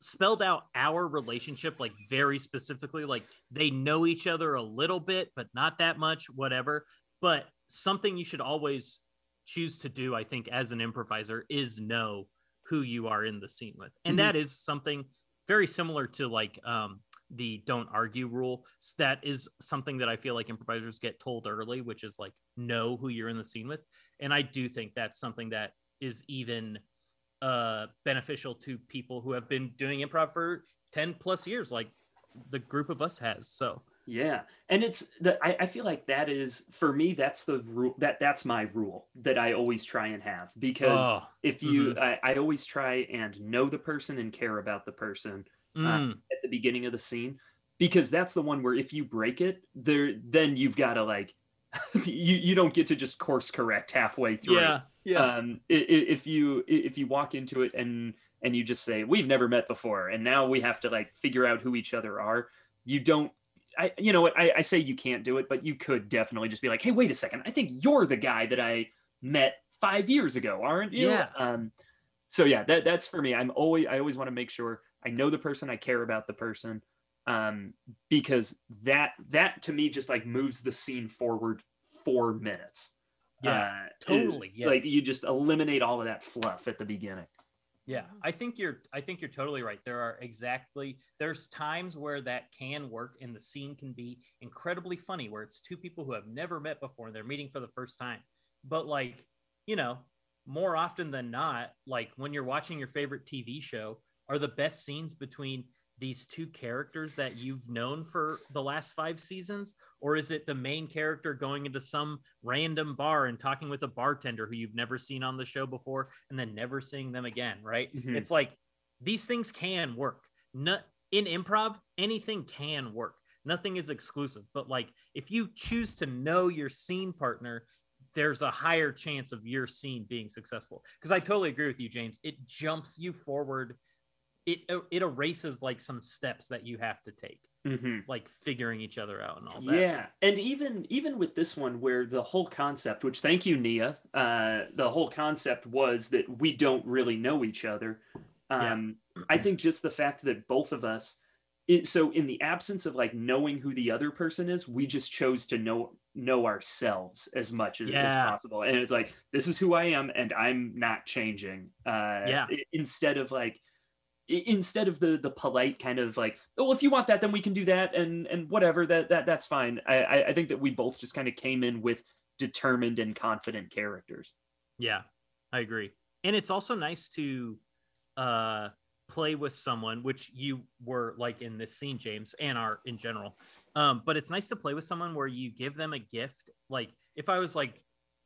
spelled out our relationship, like very specifically, like they know each other a little bit, but not that much, whatever. But something you should always choose to do, I think, as an improviser is know who you are in the scene with. And that is something very similar to like the don't argue rule. That is something that I feel like improvisers get told early, which is like know who you're in the scene with. And I do think that's something that is even beneficial to people who have been doing improv for 10 plus years, like the group of us has. So yeah. And it's I feel like that is, for me, that's the rule, that's my rule that I always try and have, because if you I always try and know the person and care about the person at the beginning of the scene, because that's the one where if you break it there, then you've got to like you don't get to just course correct halfway through. If you walk into it and you just say, we've never met before and now we have to like figure out who each other are, you don't, you know what, I say you can't do it, but you could definitely just be like, hey, wait a second, I think you're the guy that I met 5 years ago, aren't you? So yeah, that's for me. I always want to make sure I know the person, I care about the person, because that to me just like moves the scene forward 4 minutes. Totally. Yes. Like you just eliminate all of that fluff at the beginning. Yeah, I think you're totally right. There's times where that can work and the scene can be incredibly funny, where it's two people who have never met before and they're meeting for the first time. But like, you know, more often than not, like when you're watching your favorite TV show, are the best scenes between these two characters that you've known for the last 5 seasons? Or is it the main character going into some random bar and talking with a bartender who you've never seen on the show before and then never seeing them again, right? It's like, these things can work. In improv, anything can work. Nothing is exclusive. But like, if you choose to know your scene partner, there's a higher chance of your scene being successful. Because I totally agree with you, James. It jumps you forward. It erases like some steps that you have to take, like figuring each other out and all that. Yeah, and even with this one, where the whole concept, which thank you, Nia, the whole concept was that we don't really know each other. I think just the fact that both of us, so in the absence of like knowing who the other person is, we just chose to know ourselves as much as possible. And it's like, this is who I am and I'm not changing. Instead of the polite kind of like, oh, if you want that, then we can do that, and whatever, that's fine. I think that we both just kind of came in with determined and confident characters. Yeah, I agree. And it's also nice to play with someone, which you were like in this scene, James, and are in general. But it's nice to play with someone where you give them a gift. Like if I was like,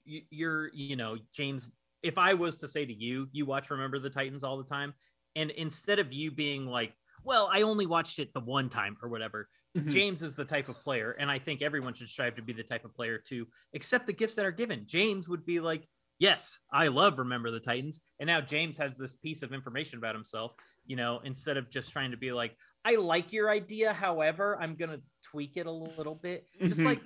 you're, you know, James, if I was to say to you, you watch Remember the Titans all the time, and instead of you being like, well, I only watched it the one time or whatever, James is the type of player, and I think everyone should strive to be the type of player to accept the gifts that are given. James would be like, yes, I love Remember the Titans. And now James has this piece of information about himself, you know, instead of just trying to be like, I like your idea, however, I'm going to tweak it a little bit. Just like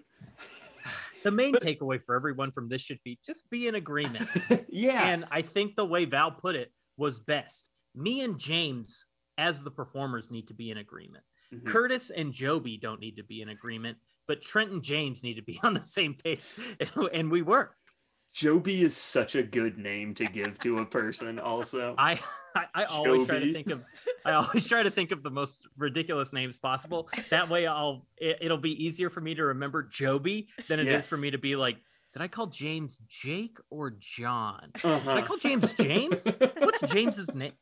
the main takeaway for everyone from this should be just be in agreement. And I think the way Val put it was best. Me and James, as the performers, need to be in agreement. Curtis and Joby don't need to be in agreement, but Trent and James need to be on the same page, and we were. Joby is such a good name to give to a person. Also, I always try to think of the most ridiculous names possible. That way, it'll be easier for me to remember Joby than it is for me to be like, did I call James Jake or John? Did I call James James? What's James's name?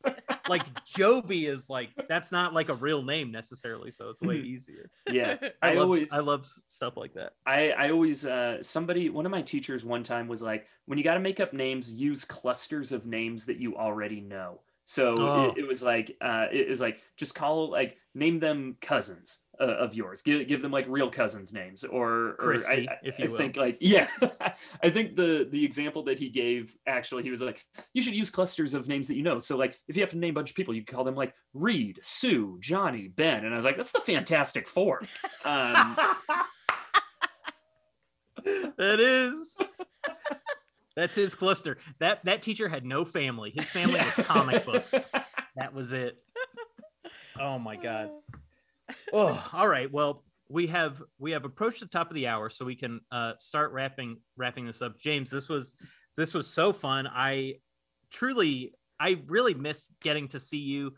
Like Joby is like, that's not like a real name necessarily, so it's way easier. Yeah, I love stuff like that. I always one of my teachers one time was like, when you got to make up names, use clusters of names that you already know. So it was like just name them cousins of yours. Give them like real cousins names, or Chrissy, I think like I think the example that he gave, actually, he was like, you should use clusters of names that you know. So like if you have to name a bunch of people, you call them like Reed, Sue, Johnny, Ben, and I was like, that's the Fantastic Four. That is. That's his cluster. That teacher had no family. His family was comic books. That was it. Oh my God. Oh, all right. Well, we have approached the top of the hour, so we can start wrapping this up. James, this was so fun. I really miss getting to see you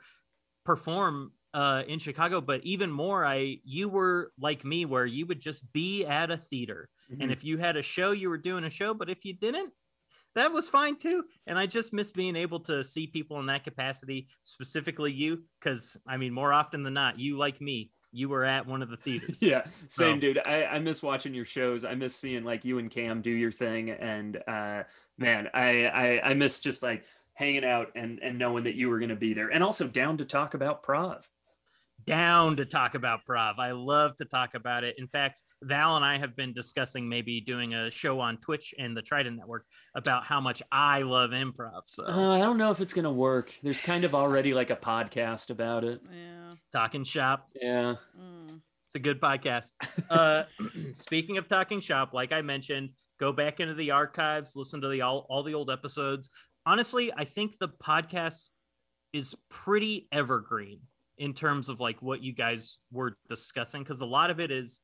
perform in Chicago, but even more, you were like me, where you would just be at a theater, and if you had a show, you were doing a show, but if you didn't, that was fine too. And I just miss being able to see people in that capacity, specifically you, because I mean, more often than not, you, like me, you were at one of the theaters. Yeah, same, dude. I miss watching your shows. I miss seeing like you and Cam do your thing, and man, I miss just like hanging out and knowing that you were going to be there, and also down to talk about Prov. Down to talk about Prov. I love to talk about it. In fact, Val and I have been discussing maybe doing a show on Twitch and the Trident Network about how much I love improv. So I don't know if it's going to work. There's kind of already like a podcast about it. Yeah. Talking Shop. Yeah. It's a good podcast. Speaking of Talking Shop, like I mentioned, go back into the archives, listen to all the old episodes. Honestly, I think the podcast is pretty evergreen in terms of like what you guys were discussing, because a lot of it is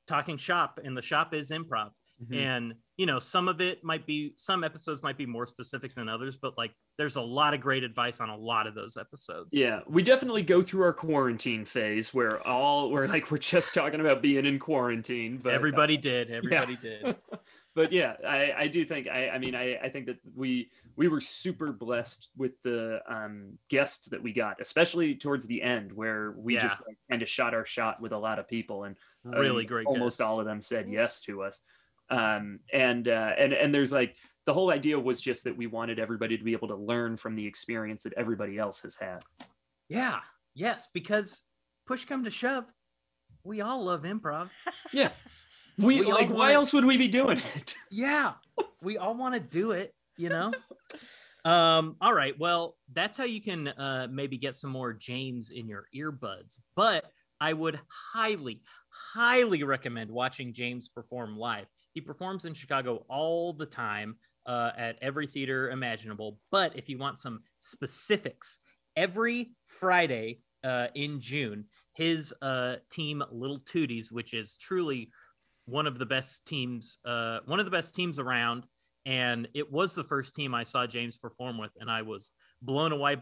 Talking Shop, and the shop is improv. And some episodes might be more specific than others, but like there's a lot of great advice on a lot of those episodes. Yeah, we definitely go through our quarantine phase where we're just talking about being in quarantine, but everybody did. But yeah, I do think I think that we were super blessed with the guests that we got, especially towards the end, where we just like, kind of shot our shot with a lot of people, and really great almost guests. all of them said yes to us. And there's like, the whole idea was just that we wanted everybody to be able to learn from the experience that everybody else has had. Yeah. Yes. Because push come to shove, we all love improv. Yeah. We like, why else would we be doing it? Yeah. We all want to do it, all right. Well, that's how you can maybe get some more James in your earbuds, but I would highly, highly recommend watching James perform live. He performs in Chicago all the time at every theater imaginable. But if you want some specifics, every Friday in June, his team, Lil Tooties, which is truly one of the best teams around. And it was the first team I saw James perform with, and I was blown away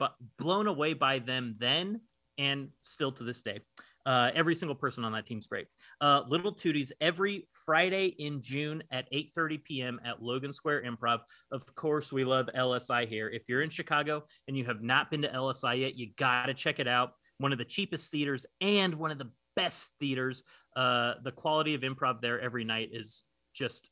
by them then, and still to this day. Every single person on that team's great. Lil Tooties every Friday in June at 8:30 p.m. at Logan Square Improv. Of course, we love LSI here. If you're in Chicago and you have not been to LSI yet, you got to check it out. One of the cheapest theaters and one of the best theaters. The quality of improv there every night is just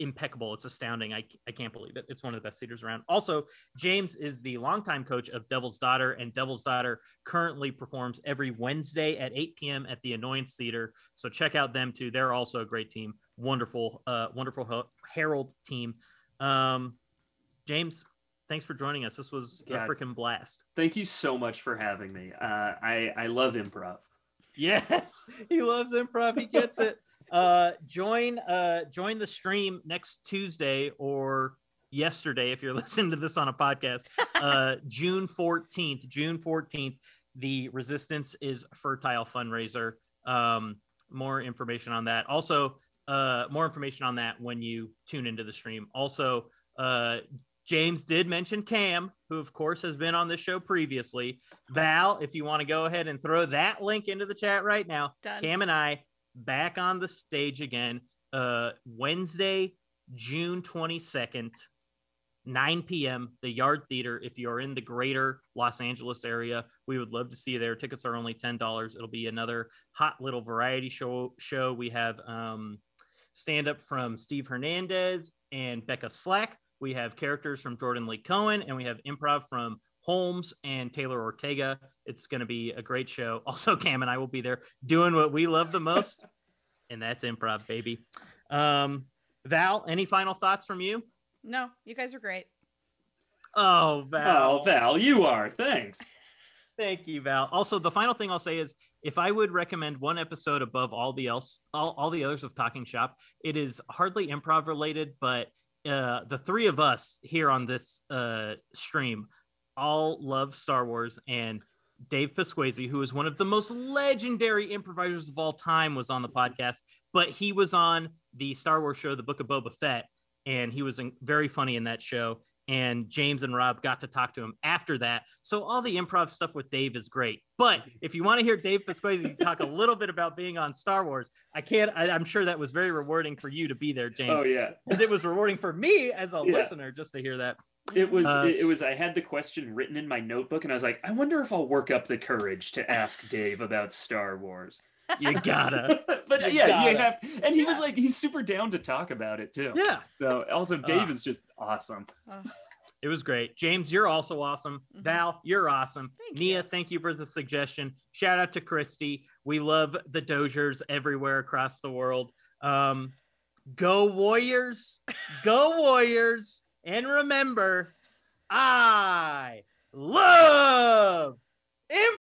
impeccable. It's astounding. I can't believe it. It's one of the best theaters around. Also, James is the longtime coach of Devil's Daughter, and Devil's Daughter currently performs every Wednesday at 8 p.m. at the Annoyance Theater. So check out them too. They're also a great team. Wonderful Herald team. James, thanks for joining us. This was a freaking blast. Thank you so much for having me. I love improv. Yes, he loves improv. He gets it. Join the stream next Tuesday or yesterday if you're listening to this on a podcast. June 14th, the Resistance is Fertile fundraiser. More information on that. Also, more information on that when you tune into the stream. Also, James did mention Cam, who of course has been on this show previously. Val, if you want to go ahead and throw that link into the chat right now. Done. Cam and I back on the stage again, Wednesday, June 22nd, 9 p.m., the Yard Theater. If you're in the greater Los Angeles area, we would love to see you there. Tickets are only $10. It'll be another hot little variety show. We have stand-up from Steve Hernandez and Becca Slack. We have characters from Jordan Lee Cohen, and we have improv from Holmes and Taylor Ortega. It's going to be a great show. Also, Cam and I will be there doing what we love the most, and that's improv, baby. Val, any final thoughts from you? No, you guys are great. Oh, Val. Oh, Val, you are. Thanks. Thank you, Val. Also, the final thing I'll say is, if I would recommend one episode above all the others of Talking Shop, it is hardly improv related, but the three of us here on this stream all love Star Wars, and Dave Pasquazi, who is one of the most legendary improvisers of all time, was on the podcast, but he was on the Star Wars show, The Book of Boba Fett, and he was very funny in that show. And James and Rob got to talk to him after that. So all the improv stuff with Dave is great. But if you want to hear Dave Pasquazi talk a little bit about being on Star Wars, I'm sure that was very rewarding for you to be there, James. Oh, yeah. Because it was rewarding for me as a listener just to hear that. It was, I had the question written in my notebook and I was like, I wonder if I'll work up the courage to ask Dave about Star Wars. You gotta. But you have. And he was like, he's super down to talk about it too. Yeah. So also Dave is just awesome. It was great. James, you're also awesome. Val, you're awesome. Nia, thank you for the suggestion. Shout out to Christy. We love the Doziers everywhere across the world. Go Warriors. Go Warriors. And remember, I love improv.